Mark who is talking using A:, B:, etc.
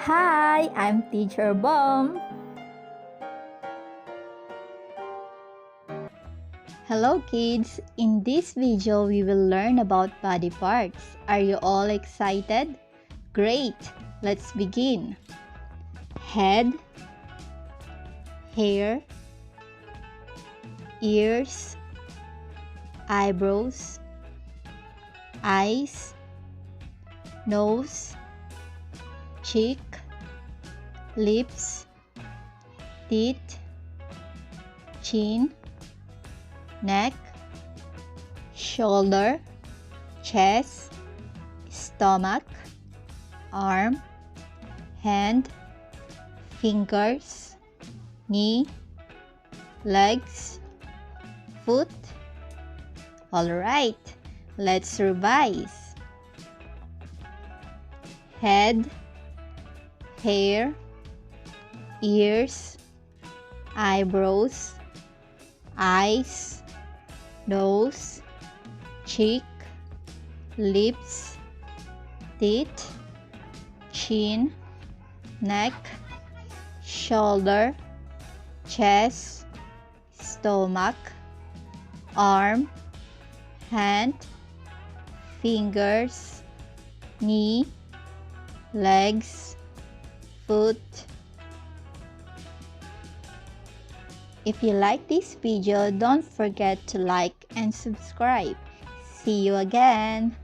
A: Hi, I'm Teacher Bomb. Hello kids, in this video we will learn about body parts. Are you all excited? Great, let's begin. Head, hair, ears, eyebrows, eyes, nose, cheek, lips, teeth, chin, neck, shoulder, chest, stomach, arm, hand, fingers, knee, legs, foot. Alright, let's revise. Head, hair, ears, eyebrows, eyes, nose, cheek, lips, teeth, chin, neck, shoulder, chest, stomach, arm, hand, fingers, knee, legs, foot. If you like this video, don't forget to like and subscribe. See you again!